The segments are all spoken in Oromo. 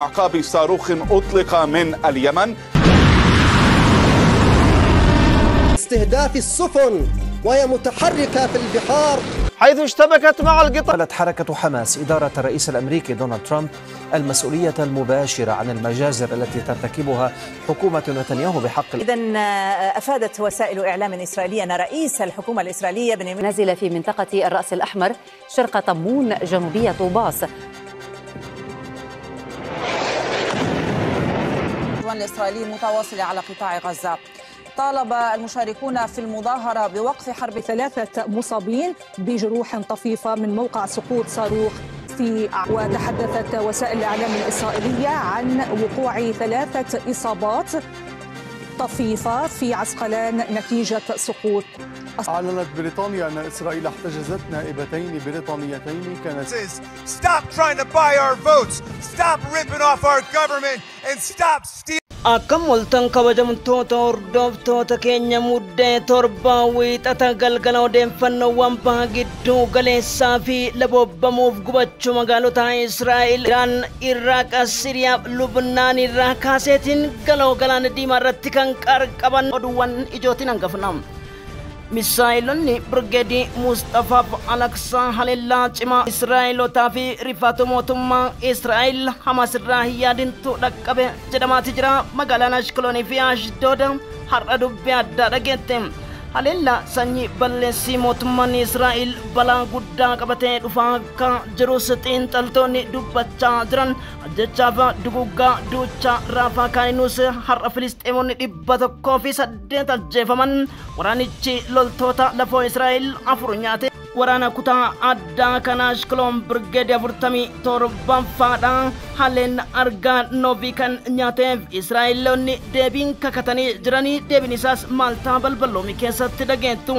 أعقاب صاروخ أطلق من اليمن. استهداف السفن وهي متحركة في البحار حيث اشتبكت مع القطار. قالت حركة حماس إدارة الرئيس الأمريكي دونالد ترامب المسؤولية المباشرة عن المجازر التي ترتكبها حكومة نتنياهو بحق. إذن أفادت وسائل إعلام إسرائيلية أن رئيس الحكومة الإسرائيلية نزل في منطقة الرأس الأحمر شرق طمون جنوبية طوباس. الإسرائيلي متواصلة على قطاع غزة. طالب المشاركون في المظاهرة بوقف حرب 3 مصابين بجروح طفيفة من موقع سقوط صاروخ وتحدثت وسائل الإعلام الإسرائيلية عن وقوع 3 إصابات طفيفة في عسقلان نتيجة سقوط. أعلنت بريطانيا أن إسرائيل احتجزت نائبتين بريطانيتين كانت Stop trying to buy our votes. Stop ripping off our government and stop stealing. Akkam waltan kabajamtoota hordoftoota keenya muddee torba wiixata galgala odeeffannoowwan baha gidduu galeessaa fi laboobamuuf gubachuu magaalota Israa'el, Iraan, Iraaq, Siriyaa, Lubnaan irraa kaaseetiin galoo galaana diimaa irratti kan qarqaban oduuwwan ijootiin hangafna. Misaa'ilonni Birgeedii Mustafaaf Alaksaa haleellaa cimaa Israa'elotaa fi rifaatu mootummaa Israa'el Hamas irraa hin yaadintu dhaqqabe jedhamaati jira. Magaalaan Ashkelonii fi Ashdood har'a dubbii addaa dhageette. Haleellaa sanyii balleessii mootummaan Israa'el balaa guddaa qabatee dhufaa akka jirus xiinxaltoonni dubbachaa jiran. Ajjechaaf duguggaa duuchaa Raafaa Kaayinuus har'a Filisxeemonni 108 ajjeefaman. Waraanichi loltoota lafoo Israa'el 4 nyaate. Waraana kutaa addaa kan Ashkelon Birgeedii 47ffaadha. Haaleen argaa noobii kan nyaateef Israa'eloonni deebiin kakatanii jiranii. Deebiin isaas Maaltaa balballoomii keessatti dhageettu.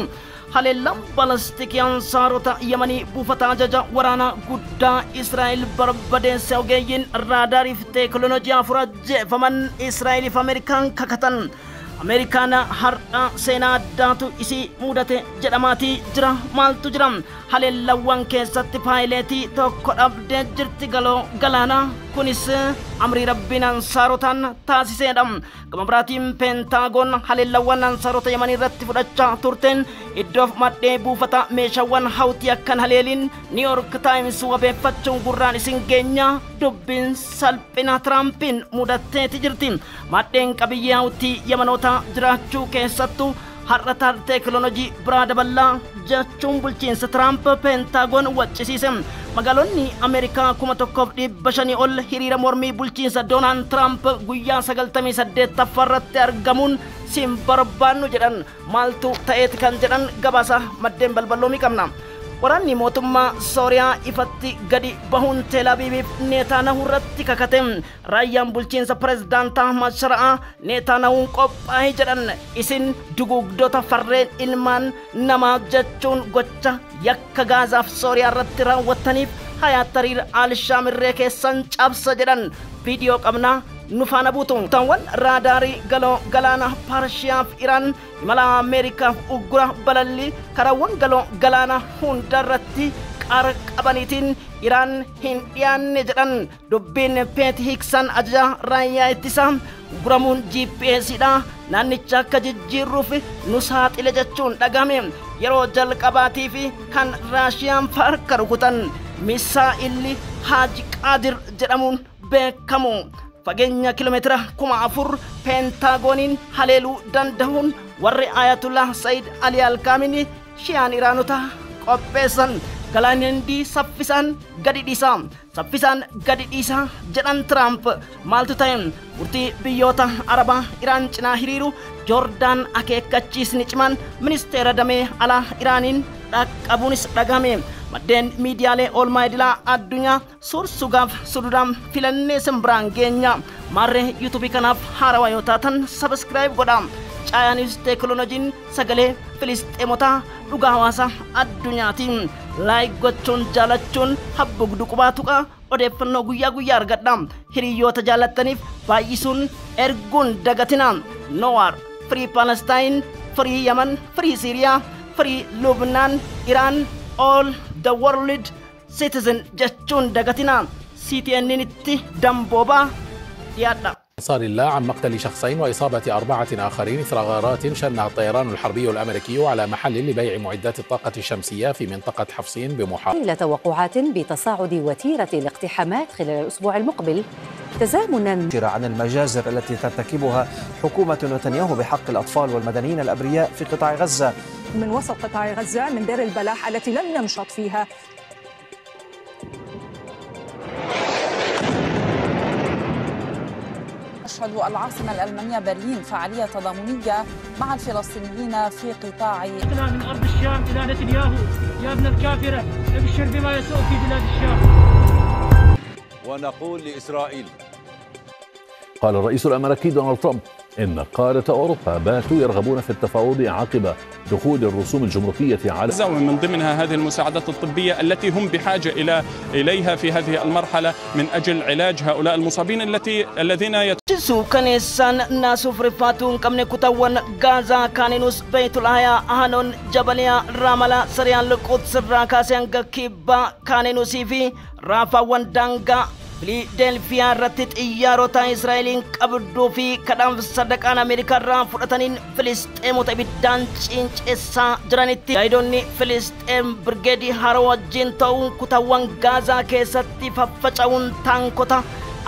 Haleellaan balastikii ansaarota Yemanii buufata ajaja waraana guddaa Israa'el barbadeesse. Ogeeyyiin raadaarii fi teekinooloojii 4 ajjeefaman. Israa'eliif Ameerikaan kakatan. Ameerikaan har'a seenaa addaatu isii mudate jedhamaati jira. Maaltu jira? Haleellawwan keessatti paayileetii tokko dhabdee jirti galoo galaana. Kunis amrii rabbiin ansaarotaan taasiseedha. Gama biraatiin Peentaagoon haleellawwan ansaarota Yemanii irratti fudhachaa turteen iddoof madhee buufata meeshaawwan hawtii akkan haleeliin New York Times wabeeffachuun gurraan isin geenya. Dubbiin salphina Tiraampiin mudatteeti jirti. Madheen qabiyyee hawtii Yemanoota jiraachuu keessattuu har'a teekinooloojii biraa daballaa jechuun bulchiinsa Tiraamp Peentaagoon waccisiise. Magaalonni Ameerikaa 1,500 ol hiriira mormii bulchiinsa Doonaald Tiraamp guyyaa 98 irratti argamuun siin barbaannu jedhan. Maaltu ta'eeti kan jedhan gabaasa maddeen balballoomii qabna. Waraanni mootummaa Sooriyaa ifatti gadi bahuun Teel Abiibiif Neetaanyaahuu irratti kakate. Raayyaan bulchiinsa pirezidaantii Ahmad Shara'aa Neetaanyahuun qophaa'ee jedhan. Isin dugugdoota farreen ilmaan namaa jechuun gocha yakka Gaazaaf Sooriyaa irratti raawwattaniif Hayaat Tariir Al-Shaamirree keessan cabsa jedhan. Viidiyoo qabnaa nu faana buutu. Taawwan raadaarii galoo galaana Paarshiyaaf Iraan imala Ameerikaaf uggura balalli karaawwan galoo galaana hundarratti qabaniitiin Iraan hin dhiyaanne jedhan. Dubbiin Peet Hiksan ajaja raayyaa ittisaa guramuun GPSdha naannicha akka jijjiirruuf nu saaxile jechuun dhagahame. Yeroo jalqabaatiif kan Raashiyaan farka rukutan misaa'illi Haaji Qaadir jedhamuun beekamu. Fageenya kiiloomeetira 4,000 Peentaagoniin haleeluu danda'uun warri Ayatullah Sayyid Ali Al-Kaamini Shiyaan Iraanota qopheessan. Galaanni Hindii saffisaan gadi dhiisa. Saffisaan gadi dhiisa jedhan Tiraamp. Maaltu ta'e? Murtii biyyoota Arabaa Iraan cinaa hiriiru Joordaan akeekkachiisni cimaan ministeera damee alaa Iraaniin dhaqqabuunis dhagahame. Maddeen miidiyaalee oolmaa idilaa addunyaa suursugaaf suduudhaan filannee simbiraan geenya. Maarree yuutuubii kanaaf haarawaa yoo taatan sabiskiraayib godhaa. Caayaanis teekinooloojiin sagalee Filisxeemotaa dhugaa hawaasa addunyaatiin laayik gochuun jaalachuun habbugdu qubaa tuqaa odeeffannoo guyyaa guyyaa argadha. Hiriyoota jaalattaniif baay'isuun erguun dagatina. No war, free Palestine, free Yemen, free Syria, free Lebanon, Iran, all the world citizen jechuun dagatina. CTN دمبوبا يادا. إصرار الله عن مقتل شخصين وإصابة 4 آخرين إثر غارات شنها الطيران الحربي الأمريكي على محل لبيع معدات الطاقة الشمسية في منطقة حفصين بمحافظة. إلى توقعات بتصاعد وتيرة الاقتحامات خلال الأسبوع المقبل تزامنا عن المجازر التي ترتكبها حكومة نتنياهو بحق الأطفال والمدنيين الأبرياء في قطاع غزة. من وسط قطاع غزة من دير البلح التي لم ينشط فيها تشهد العاصمة الألمانية برلين فعالية تضامنية مع الفلسطينيين في قطاع من أرض الشام إلى نتنياهو يا ابن الكافرة ابشر بما يسوء في بلاد الشام. ونقول لإسرائيل. قال الرئيس الأمريكي دونالد ترامب إن قارة أوروبا باتوا يرغبون في التفاوض عقب دخول الرسوم الجمركية على ومن ضمنها هذه المساعدات الطبية التي هم بحاجة إليها في هذه المرحلة من أجل علاج هؤلاء المصابين الذين جسو كنيسان ناسو فرفاتون كمن كتاون غازا كانينوس بيت الآية أهانون جبليا راملا سريان القدس راكاسيان كيبا كانينوسي في رافا واندانغا Philadelphia irratti xiyyaarota Israa'eliin qabduu fi kadhaan sadarkaan Ameerikaa irraa fudhataniin Filisxeemota ibiddaan cinceessaa jiranitti gaayidonni Filisxeem birgeedii haroo wajjin ta'uun kutaawwan Gaazaa keessatti faffaca'uun taankota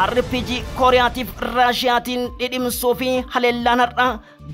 RPG Kooriyaatiif Raashiyaatiin dhidhimsuu fi haleellaan har'a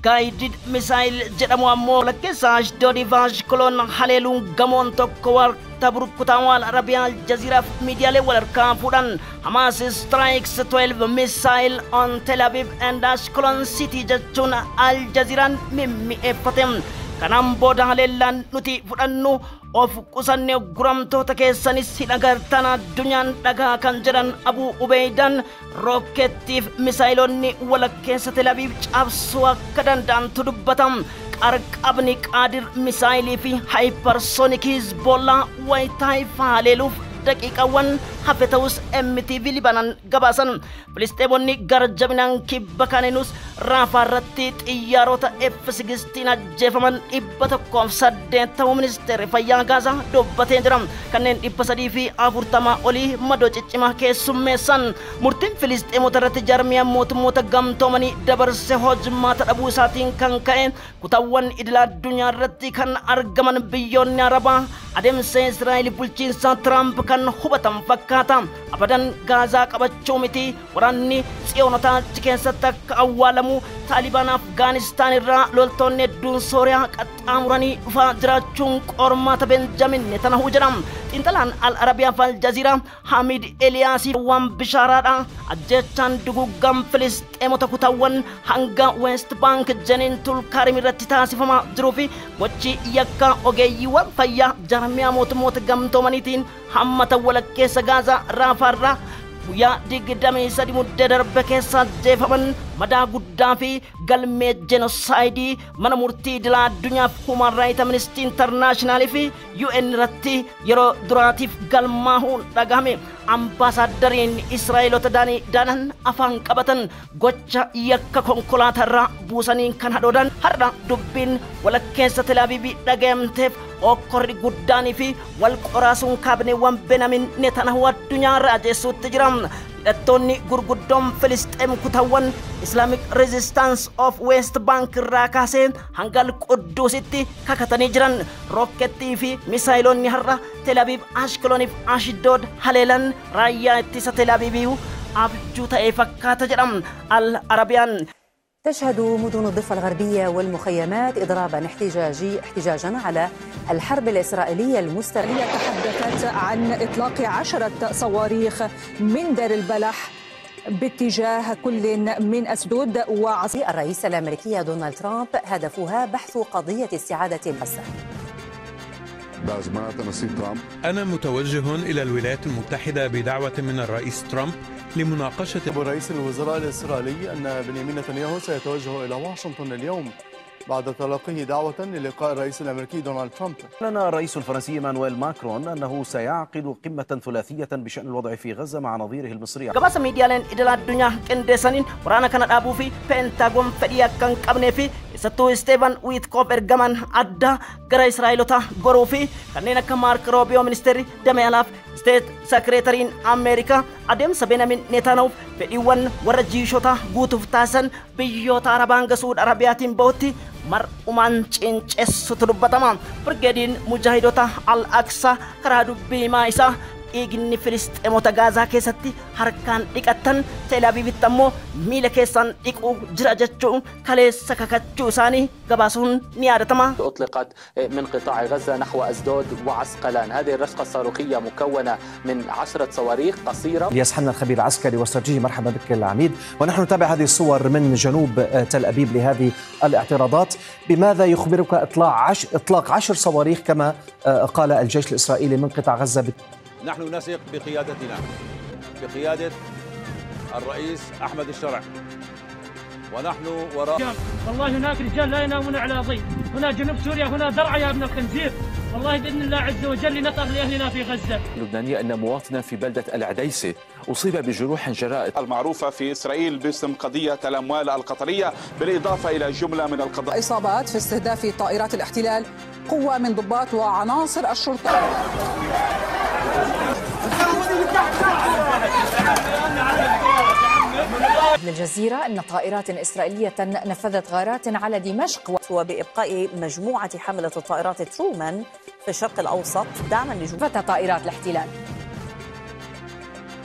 gaayidid misaayil jedhamu ammoo lakkeessa Ashdoodii fi Ashkoloon haleeluun gamoon tokko تبرك كتاوال عربية الجزيرة ميديا لول كافوران حماس strikes 12 missile on Tel Aviv and Ashkelon city جتون الجزيرة ممي افتم كنام بودا هلالان نتي فرانو of kusanne guramto takeessanis hidhagartana dunyaan dhagaa kan jedhan Abu Ubeydan rookettiif misaayilonni walakkeessa Tel Aviv cabsuu akka danda'antu dubbatam. Qarqabni qaadir misaayilii fi hypersonic Hezbollah wayitaay faaleeluuf daqiiqawwan hafe ta'us MTV Libanan gabaasan. Filisxeemonni garjabinaan kibba kaneenus Raafaa irratti xiyyaarota F-16 ajjeefaman 108 ta'uu ministeerri fayyaa Gaazaa dubbatee jira. Kanneen 340 olii madoo ciccimaa keessummeessan. Murtiin Filisxeemota irratti jaarmiyaa mootummoota gamtoomanii dabarse hojmaata dhabuu isaatiin kan ka'e kutaawwan idil addunyaa irratti kan argaman biyyoonni Arabaa adeemsa Israa'el bulchiinsa Trump kan hubatan fakkaata. Abadan Gaazaa qabachuu miti waraanni tsiyoonota achi keessatti akka awwaalamu Taalibaan Afgaanistaan irraa loltoonni hedduun Sooriyaa qaxxaamuranii dhufaa jiraachuun qormaata Benjamin Netanyaahuu jedhama. Xiinxalaan Al-Arabiyaa fi Al-Jaziiraa Hamid Eliyaasii waan bishaaraadha. Ajjechaan duguuggaa Filisxeemota kutaawwan hanga West Bank Jenin Tulkaarim irratti taasifamaa jiruu fi gochi yakka ogeeyyiiwwan fayyaa jaarmiyaa mootummoota gamtoomaniitiin hammata walakkeessa Gaazaa Raafaa irraa guyyaa 23 muddee darbe keessa ajjeefaman madaa guddaa fi galmee jenosaayidii mana murtii idil addunyaaf Human Rights Amnesty International fi UN irratti yeroo duraatiif galmaahuun dhagahame. Ambaasaadariin Israa'eelota daanan afaan qabatan gocha yakka konkolaatarraa buusaniin kan hadhoodan har'a dubbiin walakkeessa Tel Aviv dhaga'amteef okkorri guddaanii fi wal qoraasuun kaabineewwan Benjamin Netanyaahuu addunyaa raajessuutti jira. Hidhattoonni gurguddoon Filisxeem kutaawwan Islamic Resistance of West Bank irraa kaasee hanga Qudduusitti kakatanii jiran rookettii fi misaayilonni har'a Tel Aviv Ashkeloniif Ashdood haleelan raayyaa ittisa Tel Aviv abjuu ta'ee fakkaata jedhama. Al-Arabiyaan تشهد مدن الضفة الغربية والمخيمات إضرابا احتجاجا على الحرب الإسرائيلية المستمرة. تحدثت عن إطلاق 10 صواريخ من دير البلح باتجاه كل من أسدود وعاصمة. الرئيس الأمريكي دونالد ترامب هدفها بحث قضية استعادة غزة. أنا متوجه إلى الولايات المتحدة بدعوة من الرئيس ترامب لمناقشة. رئيس الوزراء الإسرائيلي أن بنيامين نتنياهو سيتوجه إلى واشنطن اليوم بعد تلقيه دعوة للقاء الرئيس الأمريكي دونالد ترامب. أعلن الرئيس الفرنسي إيمانويل ماكرون أنه سيعقد قمة ثلاثية بشأن الوضع في غزة مع نظيره المصري. قباس ميديا لين إدلا الدنيا كندسانين ورانا كانت أبو في بنتاغون فديا كان قبني في keessattuu Steven Witkoff ergaman addaa gara Israa'eelota goruu fi kanneen akka Mark Rubio ministeerri damee alaaf State Secretariin Ameerikaa adeemsa Benjamin Netanyahu fedhiiwwan warra jiishota guutuuf taasisan biyyoota Arabaan Saudi Arabiyaatiin bahutti mar'umaan cinceessutu dubbatama. Birgeediin Mujaahidota Al-Aqsaa karaa dubbii himaa isaa dhiigni Filisxeemota Gaazaa keessatti harkaan dhiqatan Tel Aviivitti ammoo miila keessaan dhiquu jira jechuun kaleessa kakachuu isaanii gabaasuun ni yaadatama. أطلقت من قطاع غزة نحو أسدود وعسقلان. هذه الرشقة الصاروخية مكونة من 10 صواريخ قصيرة. الياس حنا الخبير العسكري والاستراتيجي، مرحبا بك العميد. ونحن نتابع هذه الصور من جنوب تل أبيب لهذه الاعتراضات. بماذا يخبرك إطلاق 10 صواريخ كما قال الجيش الإسرائيلي من قطاع غزة؟ نحن نثق بقيادتنا، بقيادة الرئيس أحمد الشرع، ونحن وراء. والله هناك رجال لا ينامون على ضيق، هنا جنوب سوريا، هنا درعا يا ابن الخنزير. والله بإذن الله عز وجل لنطر لأهلنا في غزة. اللبنانية أن مواطنا في بلدة العديسة أصيب بجروح جراء المعروفة في إسرائيل باسم قضية الأموال القطرية، بالإضافة إلى جملة من القضايا. إصابات في استهداف طائرات الاحتلال قوة من ضباط وعناصر الشرطة. من الجزيرة أن طائرات إسرائيلية نفذت غارات على دمشق وبإبقاء مجموعة حملة الطائرات ترومان في الشرق الأوسط دعما لجهود طائرات الاحتلال.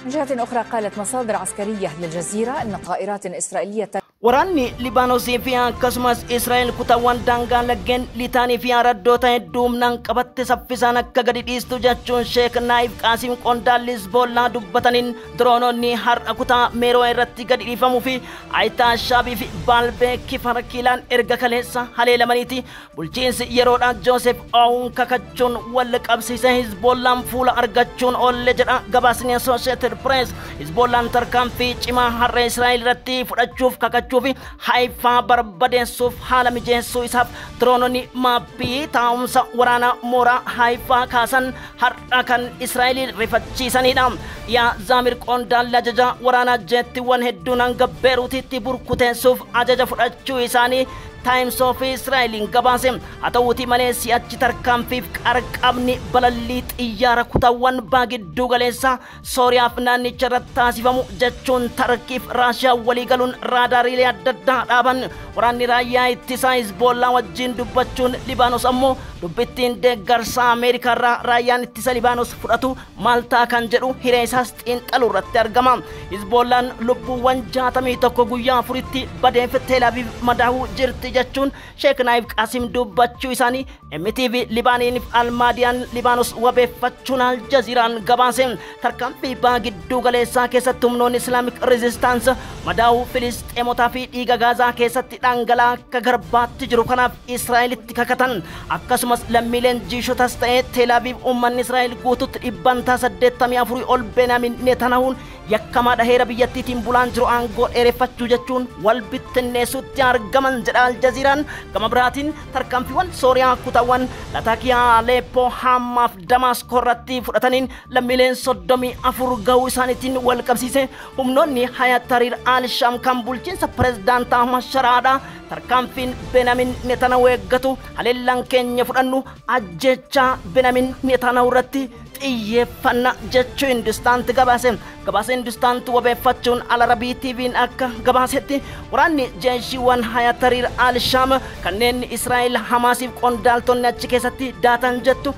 من جهة أخرى قالت مصادر عسكرية للجزيرة أن طائرات إسرائيلية Waraanni Libaanoosii fi akkasumas Israa'el kutaawwan daangaa laggeen litaanii fi araddoota hedduumnaan qabatte saffisaan akka gadi dhiistu jechuun Sheek Naayif Qaasim qondaalli Hizbollaa dubbataniin diroononni har'a kutaa Meeroo irratti gadi dhiifamuu fi Ayitaa Shaabii fi Baalbee Kifar Kiilaan erga kaleessa haleelamaniiti. Bulchiinsi yeroodhaan Joosef Aawun kakachuun wal qabsiise Hizbollaan fuula argachuun oolle jedha gabaasni Associated Press. Hizbollaan tarkaanfii cimaa har'a Israa'el irratti fudhachuuf kakachuu fi Haifaa barbadeessuuf haala mijeessuu isaaf diroononni maappii taa'umsa waraanaa mooraa Haifaa kaasan har'a kan Israa'el rifachiisanidha. Yaa Zaamir qondaalli ajaja waraanaa jeettiiwwan hedduun hanga Beeruutitti burkuteessuuf ajaja fudhachuu isaanii Times of Israel gabaase. Haa ta'uutii malee si'achi tarkaanfiif qarqabni balallii xiyyaara kutaawwan baagiddu galeessa Sooriyaaf naannicha irratti taasifamu jechuun Tarkiif Raashiyaa walii galuun raadaariilee adda addaa dhaaban. Waraanni raayyaa ittisaa Hizbollaa wajjin dubbachuun Libaanos ammoo dubbittiin deeggarsa Ameerikaa irraa raayyaan ittisa Libaanos fudhatu Maaltaa kan jedhu hiree isaas xiinxaluu irratti argama. Hizbollaan lubbuuwwan 61 guyyaa afuritti badeef Tel Aviv madaa'uu jirti jechuun Sheek Naayif Qaasim dubbachuu isaanii MTV Libaaniif Almaadiyaan Libaanos wabeeffachuun Aljaziiraan gabaase. Tarkaanfii baagiddu galeessaa keessatti humnoonni Islaamic Resistance madaa'uu Filisxeemotaa fi dhiiga Gaazaa keessatti dhangala'aa akka garbaatti jiru kanaaf Israa'elitti kakatan. Akkasumas lammiileen jiishotas ta'ee Tel Aviv uummanni Israa'el guututti 84 ol Benjamin Netanyahuun yakkamaadha heera biyyattiitiin bulaan jiru aangoo dheereffachuu jechuun wal bittinneessutti argaman jedha Aljaziiraan. Gama biraatiin tarkaanfiiwwan Sooriyaa kutaawwan Latakiyaa, Aleppo, Hamaaf Damaskoo irratti fudhataniin lammiileen 34 gahuu isaaniitiin wal qabsiise. Humnoonni Hayat Tahrir al-Sham kan bulchiinsa pirezidaantii Ahmad Sharaadha. Tarkaanfiin Benjamin Netanyahu eeggatu haleellaan keenya fudhannu ajjechaa Benjamin Netanyahu irratti xiyyeeffannaa jechuu Hindustaanti gabaase. Gabaasa Hindustaanti wabeeffachuun Al-Arabii TV'n akka gabaasetti waraanni jeeshiiwwan Hayat Tahrir al-Sham kanneen Israa'el Hamaasiif qondaaltonni achi keessatti daatan jettu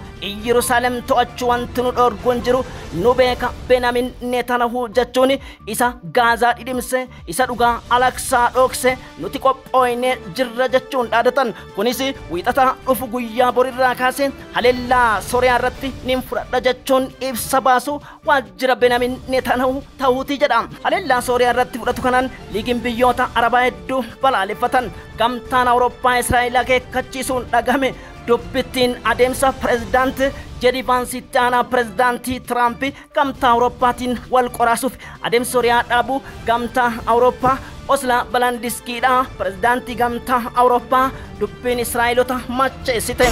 Yerusaalem to'achuu wanti nu dhorguun jiru nu beeka Benjamin Netanyahu jechuun isa Gaazaa dhidhimse isa dhugaa Al-Aqsaa dhokse nuti qophooynee jirra jechuun dhaadatan. Kunis wiixata dhufu guyyaa borirraa kaasee haleellaa Sooriyaa irratti nin fudhadha jechuun ibsa baasu waajjira Benjamin Netanyahu ta'uutii jedha. Haleellaa Sooriyaa irratti fudhatu kanaan liigiin biyyoota Arabaa hedduu balaaleffatan. Gamtaan Awurooppaa Israa'el akeekkachiisuun dhagame. Dubbittiin adeemsa pirezidaantii Jedii Vaansitti aanaa pirezidaantii Tiraamp gamtaa Awurooppaatiin wal qoraasuuf adeemsa Sooriyaa dhaabuu gamtaa Awurooppaa Osla Balandiskiidha. Pirezidaantii gamtaa Awurooppaa dubbiin Israa'elota macheessite.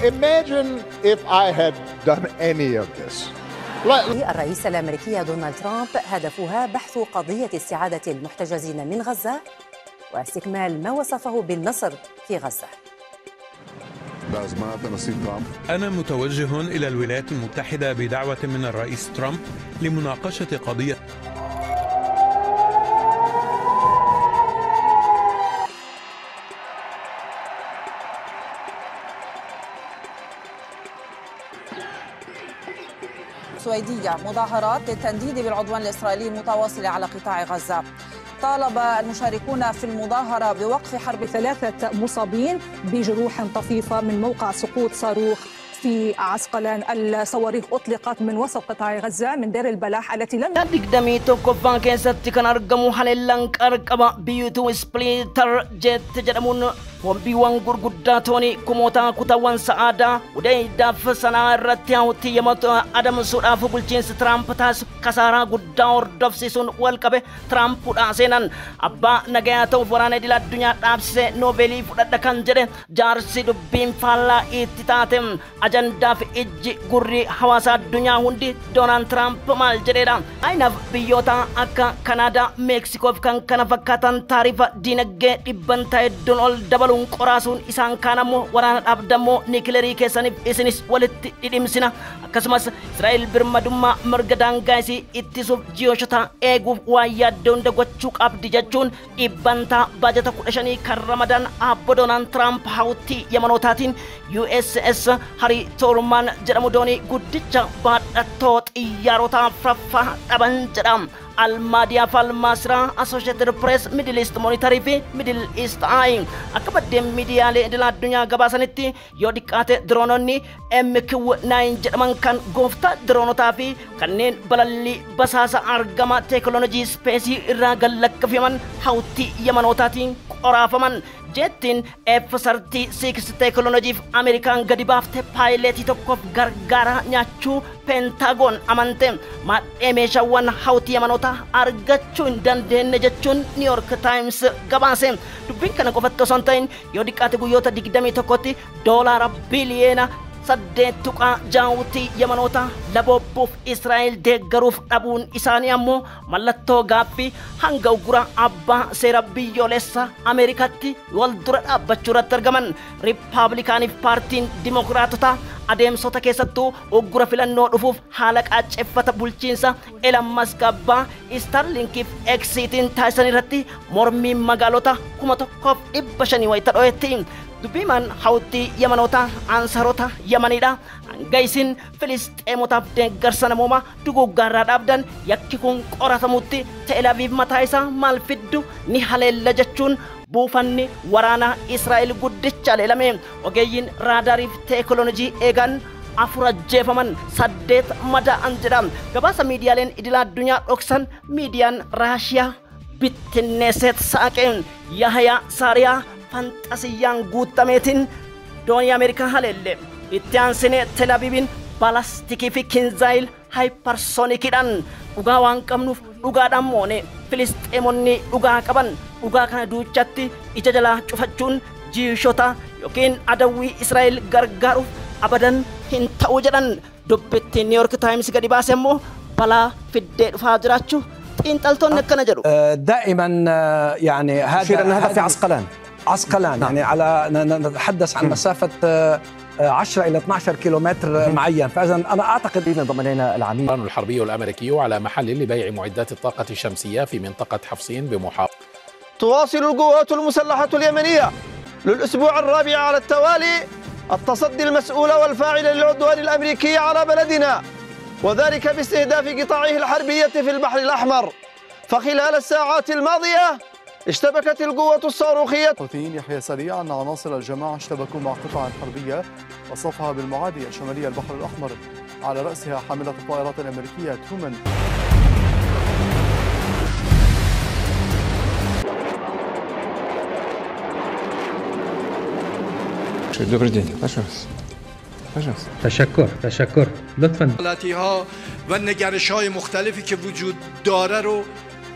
Imagine if I had done any of this. الرئيس الأمريكي دونالد ترامب هدفها بحث قضية استعادة المحتجزين من غزة واستكمال ما وصفه بالنصر في غزة. أنا متوجه إلى الولايات المتحدة بدعوة من الرئيس ترامب لمناقشة قضية سويدية. مظاهرات للتنديد بالعدوان الإسرائيلي المتواصل على قطاع غزة. طالب المشاركون في المظاهرة بوقف حرب 3 مصابين بجروح طفيفة من موقع سقوط صاروخ في عسقلان. الصواريخ أطلقت من وسط قطاع غزة من دير البلاح التي لم digdamii tokkoffaan keessatti kan argamu haleellaan qarqaba biyyuutuu spliiter jet jedhamuun bombiiwwan gurguddaa toonii kumoota kutaawwan sa'aadaa udaydaaf sanaa irratti hawwii yamatu adamsuudhaaf bulchiinsi Tiraamp taasisu kasaaraa guddaa hordofsiisuun wal qabe Tiraampuudha seenan abbaa nagayaa ta'uuf waraana idil addunyaa dhaabsisee noobeelii fudhadha kan jedhe jaarsi dubbiin faallaa itti taate ajandaaf ijji gurri hawaasa addunyaa hundi Doonaald Tiraamp maal jedheedha. Aynaaf biyyoota akka Kanaadaa, Meeksikoof kan kana fakkaatan taarifa diinagdee dhibbantaa hedduun ol dabaluun qoraasuun isaan kaan ammoo waraana dhaabdammoo niikileerii keessaniif isinis walitti dhidhimsina. Akkasumas Israa'el birmadummaa mirga daangaa isii ittisuuf ji'oota eeguuf waan yaaddoo hunda gochuu qabdi jechuun dhibbantaa baajata 15 kan Ramadaan abbo Doonaald Tiraamp hawwii Yamanootaatiin USS Harry Truman jedhamu doonii guddicha baadhattoo xiyyaarota afraffaa dhaban jedham. Almaadiyaa Falmaasraa Associated Press Middle East Monitor fi Middle East Eye akka baddeen miidiyaalee idil addunyaa gabaasanitti yoo dhiqqaate diroononni MQ-9 jedhaman kan gooftaa diroonotaa fi kanneen balallii basaasa argama teekinooloojii ispeesii irraa gallakkifaman hawwii Yamanootaatiin qoraafaman. jettiin F-36 teekinooloojiif Ameerikaan gadi baafte paayileetii tokkoof gargaara nyaachuu Pentagon amante madhee meeshaawwan hawwii Yamanoota argachuu hin dandeenye jechuun New York Times gabaase. Dubbiin kana qofatti osoo hin ta'in yoo dhiqqaate guyyoota 21tti doolaara biliyeena 8.6 Yamanoota labobbuuf Israa'el deeggaruuf dhabuun isaanii ammoo mallattoo gaaffii hanga ugura abbaa seera biyyoolessa Ameerikaatti wal dura dhaabbachuu irratti argaman. Riippaabilikaaniif paartiin Dimokiraatota adeemsota keessattuu ugura filannoo dhufuuf haala qaacceeffata bulchiinsa Elon Musk abbaa Starlinkiif eksiitiin taasisan irratti mormiin magaalota 1,500 wayita dho'etti. Dubbiimaan hawwii Yamanoota Ansarota Yamanidha. Hangaysin Filisxeemotaaf deeggarsa namoomaa duguuggaarraa dhaabdan yakki kun qoratamutti Tel Aviv mataa isaa maal fiddu ni haleella jechuun buufanni waraanaa Israa'el guddicha leelame. Ogeeyyiin raadaariif teekinooloojii eegan 4 ajjeefaman 8 madaa'an jedha. Gabaasa miidiyaaleen idil addunyaa dhoksan miidiyaan Raashiyaa bittinneesseet saaqeen Yahaya Saariyaa fantasiyaan guutameetiin doonii Ameerikaa haleelle. Itti aansinee Tel Aviivin balastikii fi kinzaayil haayiparsoonikidhaan dhugaa waan qabnuuf dhugaadhaan moone Filisxeemonni dhugaa qaban dhugaa kana duuchatti ija jalaa cufachuun jiishota yookiin adawwii Israa'el gargaaruuf abadan hin ta'u jedhan. Dubbittiin New York Times gadi baase immoo balaa fiddee dhufaa jiraachuu xiinxaltoonni akkana jedhu. دائما يعني هذا في عسقلان يعني على نتحدث عن مسافة 10 إلى 12 كيلومتر معين. فإذا أنا أعتقد انضم إلينا العميد الحربي الأمريكي على محل لبيع معدات الطاقة الشمسية في منطقة حفصين بمحافظة. تواصل القوات المسلحة اليمنية للأسبوع الرابع على التوالي التصدي المسؤول والفاعل للعدوان الأمريكي على بلدنا، وذلك باستهداف قطاعه الحربية في البحر الأحمر. فخلال الساعات الماضية اشتبكت القوة الصاروخية. الحوثيين يحيى سريع أن عناصر الجماعة اشتبكوا مع قطع حربية وصفها بالمعادية شمالي البحر الأحمر على رأسها حاملة الطائرات الأمريكية ترومان. Добрый день, пожалуйста. تشکر لطفاً. غلطی‌ها و نگرش‌های مختلفی که وجود داره رو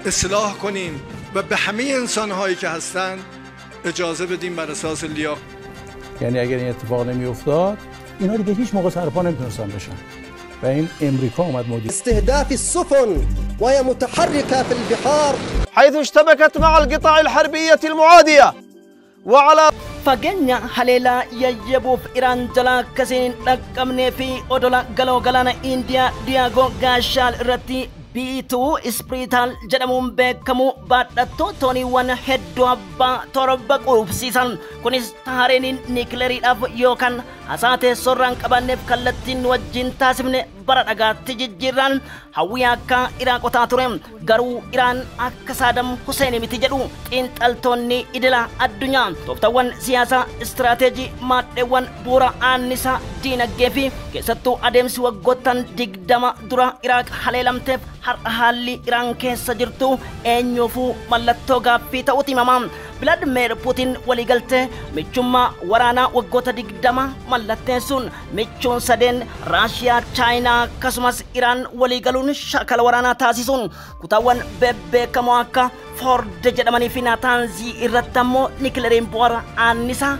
اصلاح کنیم و به همه انسان‌هایی که هستند اجازه بدیم بر اساس لیاقت. یعنی اگر این اتفاق نمی‌افتاد اینا دیگه هیچ موقع سرپا نمی‌تونستن بشن. و این امریکا اومد مدیر استهداف السفن وهي متحركة في البحار حيث اشتبكت مع القطع الحربية المعادية وعلى fageenya haleelaa yayyabuuf Iraan jalaa kasiin dhaqqabnee fi odola galoo galaana Indiyaa Diyaagoo Gaashaal irratti B2 Ispiriitaal jedhamuun beekamu baadhattootoniiwwan hedduu abbaa torba qurubsiisan kunis tahareeniin niikileriidhaaf yookaan hasaatee sorraan qabanneef kallattiin wajjin taasifne bara dhagaatti jijjiirraan hawwii akka Iraaqotaa ture garuu Iraan akka Saadam Huseen miti jedhu xiinxaltoonni idila addunyaa tooftaawwan siyaasaa istiraateejii maadheewwan bu'uura annisaa diinagdee fi keessattuu adeemsi waggoottan 20 dura Iraaq haleelamteef har'a haalli Iraan keessa jirtu eenyuufuu mallattoo gaaffii ta'uuti himama. Vladimir Putin waliigaltee michummaa waraanaa waggoota 20 mallatteessuun michuun sadeen Raashiyaa, Chaayinaa akkasumas Iraan waliigaluun shaakala waraanaa taasisuun kutaawwan bebbeekamoo akka Ford jedhamanii fi Naataanzii irratti ammoo niikileriin bu'uura annisaa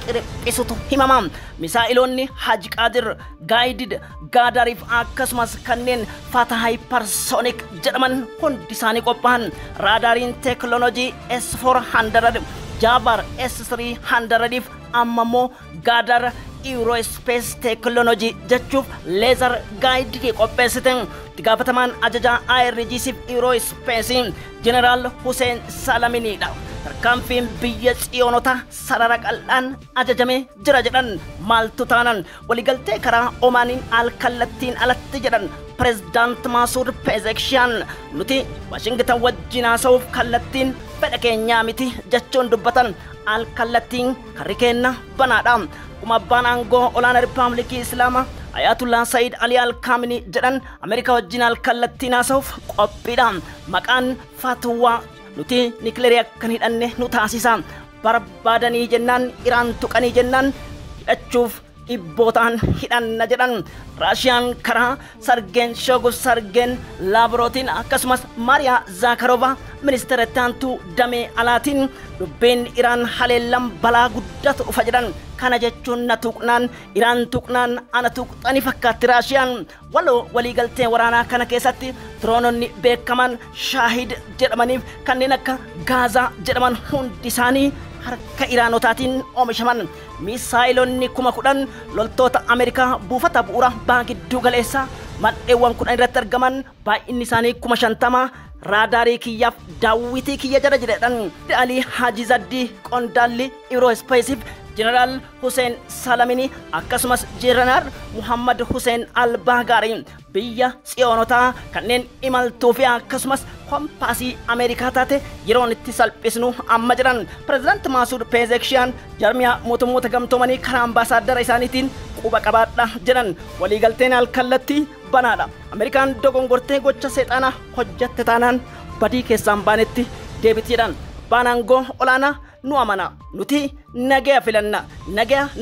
qirqisutu himama. Misaa'iloonni Haji Qaadir, Gaayidid, Gaadariif akkasumas kanneen Fata Hypersonic jedhaman hundi isaanii qophaa'an raadaariin teekinooloojii S400 Jaavar S300 f ammoo Gaadar Eurospace Technology jechuuf leezar gaayidii qopheessite. Itti gaafatamaan ajajaa IRGC Eurospace Jeneraal Hussein Salaminiidha. Tarkaanfiin biyya tsiyoonota sarara qal'aan ajajamee jira jedhan maaltu taanan waliigaltee karaa Omaaniin alkallattiin alatti jedhan Pireezidaant Maasuud Pezekshaan nuti Waashingtan wajjin haasa'uuf kallattiin fedha keenyaa miti jechuun dubbatan alkallattiin karri keenna banaadha. Akkuma abbaan aangoo olaanaa Rippaabilikii Islaamaa Ayatullah Said Ali Al-Khamenei jedhan Ameerikaa wajjin alkallattiin haasa'uuf qophiidha. Maqaan Fatwaa nuti niiklerii akkan hidhanne nu taasisa. Barbaadanii jennaan Iraan tuqanii jennaan hidhachuuf ibbootaan hidhanna jedhan. Raashiyaan karaa Sargeen Shogu Sargeen Laavrootiin akkasumas Maariyaa Zaakarova ministeera itti aantuu damee alaatiin dubbiin Iraan haleellan balaa guddatu dhufa jedhan. Kana jechuun na tuqnaan Iraan tuqnaan ana tuqxani fakkaatti Raashiyaan waloo waliigaltee waraanaa kana keessatti diroononni beekaman Shaahid jedhamaniif kanneen akka Gaazaa jedhaman hundi isaanii harka Iraanotaatiin oomishaman. Misaa'ilonni 10,000 loltoota Ameerikaa buufata bu'uura baagiddu galeessa madheewwan 10 irratti argaman baay'inni isaanii 50,000 raadaarii kiyyaaf daawwitii kiyya jala jedhan. Ali Haji Zaddi qondaalli Eurospace Jeneraal Hussein Salamini akkasumas Jeneraal Muhammad Hussein Al-Baghari biyya tsiyoonota kanneen imaltuu fi akkasumas kompaasii Ameerikaa taate yeroon itti salphisnu amma jiran. Pireezidaant Maasuud Pezekshaan jarmiyaa mootummoota gamtoomanii karaa ambaasaaddara isaaniitiin quba qabaadha jedhan. Waliigalteen alkallattii banaadha. Ameerikaan dogongortee gocha seexaanaa hojjatte taanaan badii keessaan baanetti deebitiidhaan. Abbaan aangoo olaanaa nu amana nuti nagaya filanna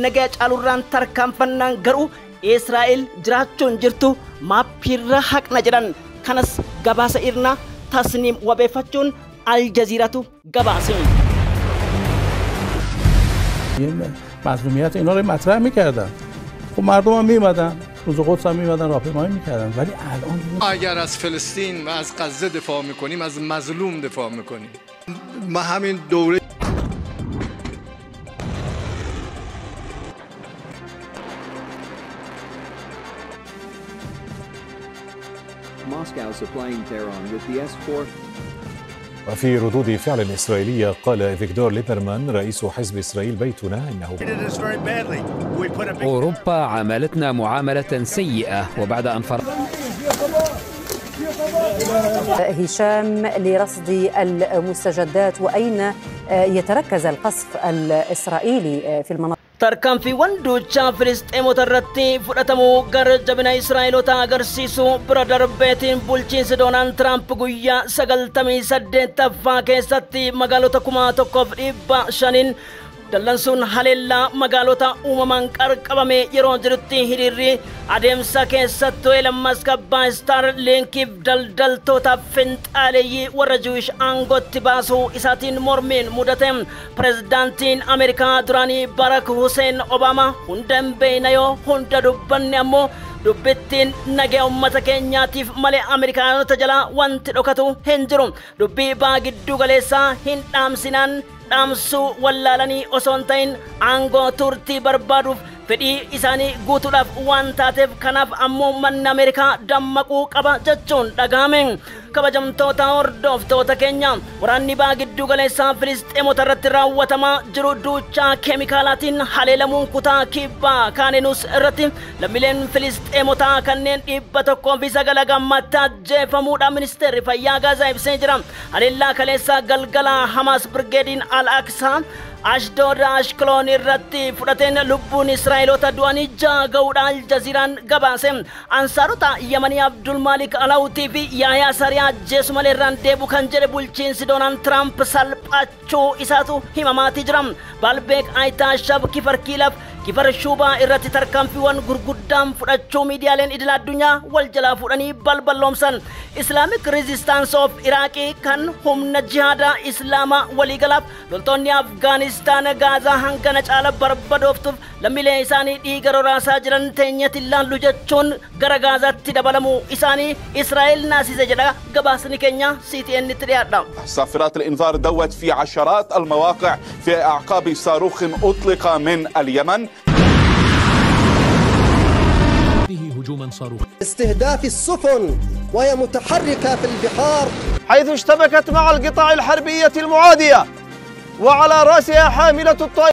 nagaya caalurraan tarkaanfannaan garuu Israa'el jiraachuun jirtu maappiirra haqna jedhan. Kanas gabaasa irna tasniim wabeeffachuun Aljaziiratu gabaase. مسئولیت اینا رو مطرح می‌کردن. خب مردم هم می‌اومدن روز قدس هم می‌اومدن راهپیمایی می‌کردن ولی الان اگر از فلسطین و از غزه دفاع می‌کنیم از مظلوم دفاع می‌کنیم. ما همین دوره Moscow supplying Tehran with the S-4. وفي ردود فعل إسرائيلية قال فيكتور ليبرمان رئيس حزب إسرائيل بيتنا إنه أوروبا عاملتنا معاملة سيئة وبعد أن هشام لرصد المستجدات وأين يتركز القصف الإسرائيلي في المناطق tarkaanfiiwwan duuchaa Filisxeemota irratti fudhatamuu gara jabina Israa'elotaa agarsiisu bira darbeetiin bulchiinsi Doonaald Tiraamp guyyaa 98ffaa keessatti magaalota 1,500 dallansuun haleellaa magaalota uumamaan qarqabame yeroo jirutti hiriirri adeemsa keessattuu Elon Musk abbaa Starlinkif daldaltoota finxaaleeyyii warra Jewish aangootti baasuu isaatiin mormiin mudate. Pireezidaantiin Ameerikaa duraanii Barack Hussein Obama hunda hin beekna yoo hunda dubbanne ammoo dubbittiin nagaya uummata keenyaatiif malee Ameerikaanota jalaa wanti dhokatu hin jiru. Dubbii baa giddu galeessaa hin dhaamsinaan dhaamsuu wallaalanii osoo hin ta'in aangoo turtii barbaaduuf fedhii isaanii guutuudhaaf waan taateef kanaaf ammoo manni Ameerikaa dammaquu qaba jechuun dhagahame. Kabajamtoota hordoftoota keenya waraanni baa giddu galeessaa Filisxeemota irratti raawwatamaa jiru duuchaa keemikaalaatiin haleelamuun kutaa kibbaa Kaaneenus irratti lammiileen Filisxeemotaa kanneen 109 gammatti ajjeefamuudha ministeerri fayyaa Gaazaa ibsee jira. Haleellaa kaleessaa galgala Hamaas Birgeediin Al-Aqsaa Ashdod Ashkelon irratti fudhateen lubbuun Israa'eloota du'anii ga'uudha Aljaziiraan gabaase. Ansaarota Yemanii Abdul Malik Alawutii fi Yahyaa Sariyaa ajjeesu malee irraan deebi'u kan jedhe bulchiinsi Doonaald Tiraamp salphachuu isaatu himamaatii jira. Baalbeek Ayitaa Shab Kifar Kiilaf Kifar Shubaa irratti tarkaanfiiwwan gurguddaan fudhachuu miidiyaaleen idil addunyaa wal jalaa fuudhanii balballoomsan. Islamic Resistance of Iraqii kan humna jihaadaa Islaamaa waliigalaaf loltoonni Afgaanistaan Gaazaa hangana caala barbadooftuuf lammiilee isaanii dhiiga roraasaa jiran teenyatti ilaallu jechuun gara Gaazaatti dabalamuu isaanii Israa'el naasise jedha gabaasni keenya CTN itti dhiyaadha. صافرات الإنذار دوت في عشرات المواقع في أعقاب صاروخ أطلق من اليمن. هجوما صاروخي استهداف السفن وهي متحركة في البحار حيث اشتبكت مع القطع الحربية المعادية وعلى رأسها حاملة الطائرات